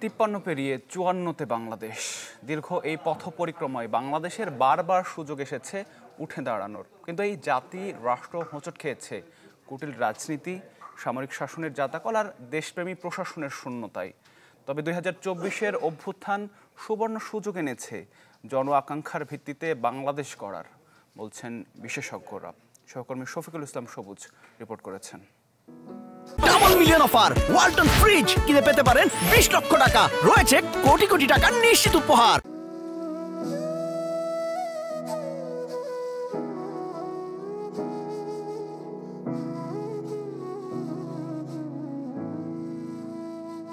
53 পেরিয়ে 54তে বাংলাদেশ। দীর্ঘ এই পথ পরিক্রমায় বাংলাদেশের বারবার সুযোগ এসেছে উঠে দাঁড়ানোর, কিন্তু এই জাতি রাষ্ট্র হোঁচট খেয়েছে কুটিল রাজনীতি, সামরিক শাসনের জাতাকল আর দেশপ্রেমী প্রশাসনের শূন্যতায়। তবে 2024-এর অভ্যুত্থান সুবর্ণ সুযোগ এনেছে জন আকাঙ্ক্ষার ভিত্তিতে বাংলাদেশ গড়ার, বলছেন বিশেষজ্ঞরা। সহকর্মী শফিকুল ইসলাম সবুজ রিপোর্ট করেছেন। Double million offer Walton fridge কিনে পেতে পারেন 20 লক্ষ টাকা, রয়েছে কোটি কোটি টাকার নিশ্চিত উপহার।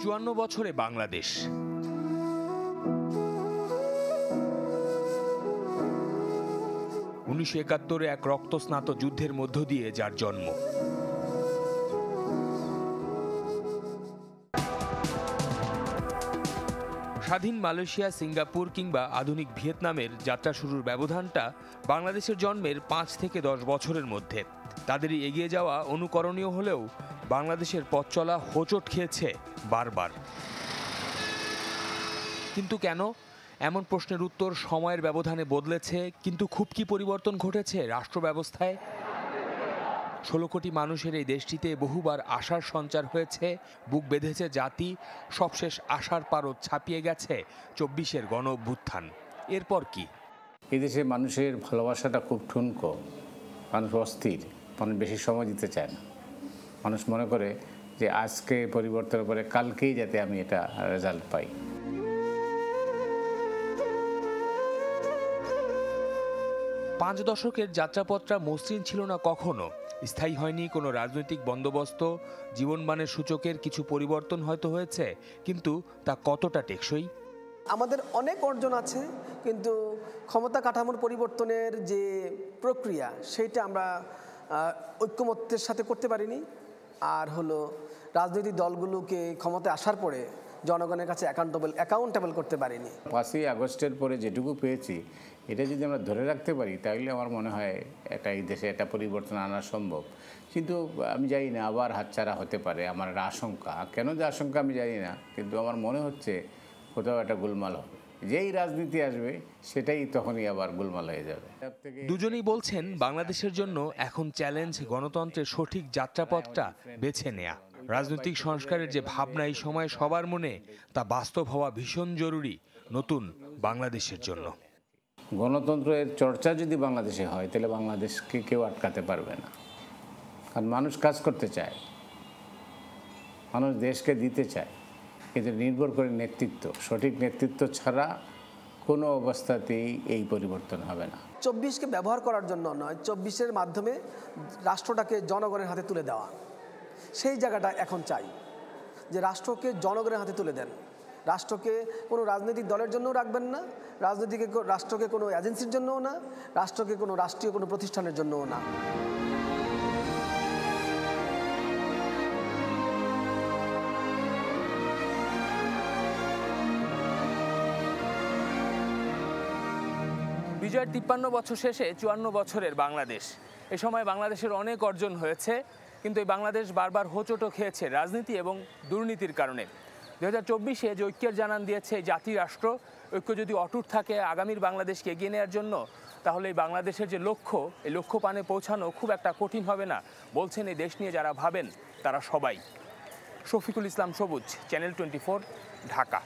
চুয়ান্ন বছরে বাংলাদেশ। 1971-এ এক রক্তস্নাত যুদ্ধের মধ্য দিয়ে যার জন্ম। স্বাধীন মালয়েশিয়া, সিঙ্গাপুর কিংবা আধুনিক ভিয়েতনামের যাত্রা শুরুর ব্যবধানটা বাংলাদেশের জন্মের 5 থেকে 10 বছরের মধ্যে। তাদেরই এগিয়ে যাওয়া অনুকরণীয় হলেও বাংলাদেশের পথ চলা হোঁচট খেয়েছে বারবার। কিন্তু কেন? এমন প্রশ্নের উত্তর সময়ের ব্যবধানে বদলেছে, কিন্তু খুব কি পরিবর্তন ঘটেছে রাষ্ট্র ব্যবস্থায়? 16 কোটি মানুষের এই দেশটিতে বহুবার আশার সঞ্চার হয়েছে, বুক বেঁধেছে জাতি, সবশেষ আশার পারদ ছাপিয়ে গেছে 24-এর গণ অভ্যুত্থান। এরপর কি? এই দেশে মানুষের ভালোবাসাটা খুব ঠুনকো, মানুষ অস্থির, মানুষ বেশি সময় দিতে চায় না। মানুষ মনে করে যে আজকে পরিবর্তনের পরে কালকেই যাতে আমি এটা রেজাল্ট পাই। পাঁচ দশকের যাত্রাপথটা মসৃণ ছিল না কখনো। স্থায়ী হয়নি কোনো রাজনৈতিক বন্দোবস্ত, জীবনমানের সূচকের কিছু পরিবর্তন হয়তো হয়েছে, কিন্তু তা কতটা টেকসই? আমাদের অনেক অর্জন আছে, কিন্তু ক্ষমতা কাঠামোর পরিবর্তনের যে প্রক্রিয়া সেইটা আমরা ঐক্যমত্যের সাথে করতে পারিনি। আর হলো রাজনৈতিক দলগুলোকে ক্ষমতায় আসার পরে জনগণের কাছে অ্যাকাউন্টেবল করতে পারিনি। 5ই আগস্টের পরে যেটুকু পেয়েছি এটা যদি আমরা ধরে রাখতে পারি তাহলে আমার মনে হয় এই দেশে একটা পরিবর্তন আনা সম্ভব। কিন্তু আমি জানি না, আবার হাতছাড়া হতে পারে, আমার একটা আশঙ্কা। কেন যে আশঙ্কা আমি জানি না, কিন্তু আমার মনে হচ্ছে কোথাও একটা গোলমাল হবে। যেই রাজনীতি আসবে সেটাই তখনই আবার গোলমাল হয়ে যাবে। দুজনেই বলছেন বাংলাদেশের জন্য এখন চ্যালেঞ্জ গণতন্ত্রের সঠিক যাত্রাপথটা বেছে নেয়া। রাজনৈতিক সংস্কারের যে ভাবনা এই সময় সবার মনে, তা বাস্তব হওয়া ভীষণ জরুরি নতুন বাংলাদেশের জন্য। গণতন্ত্রের চর্চা যদি বাংলাদেশে হয় তাহলে বাংলাদেশকে কেউ আটকাতে পারবে না। কারণ মানুষ কাজ করতে চায়, মানুষ দেশকে দিতে চায়, কিন্তু নির্ভর করে নেতৃত্ব। সঠিক নেতৃত্ব ছাড়া কোনো অবস্থাতেই এই পরিবর্তন হবে না। 24কে ব্যবহার করার জন্য নয়, 24-এর মাধ্যমে রাষ্ট্রটাকে জনগণের হাতে তুলে দেওয়া, সেই জায়গাটা এখন চাই যে রাষ্ট্রকে জনগণের হাতে তুলে দেন। রাষ্ট্রকে কোনো রাজনৈতিক দলের জন্যও রাখবেন না, রাষ্ট্রকে কোনো এজেন্সির জন্যও না, রাষ্ট্রকে কোনো রাষ্ট্রীয় কোনো প্রতিষ্ঠানের জন্যও না। বিজয়ের 53 বছর শেষে 54 বছরের বাংলাদেশ। এ সময় বাংলাদেশের অনেক অর্জন হয়েছে, কিন্তু এই বাংলাদেশ বারবার হোঁচটও খেয়েছে রাজনীতি এবং দুর্নীতির কারণে। 2024-এ যে ঐক্যের জানান দিয়েছে জাতি রাষ্ট্র, ঐক্য যদি অটুট থাকে আগামীর বাংলাদেশকে এগিয়ে নেওয়ার জন্য, তাহলে এই বাংলাদেশের যে লক্ষ্য, এই লক্ষ্য পানে পৌঁছানো খুব একটা কঠিন হবে না, বলছেন এই দেশ নিয়ে যারা ভাবেন তারা সবাই। শফিকুল ইসলাম সবুজ, চ্যানেল 24, ঢাকা।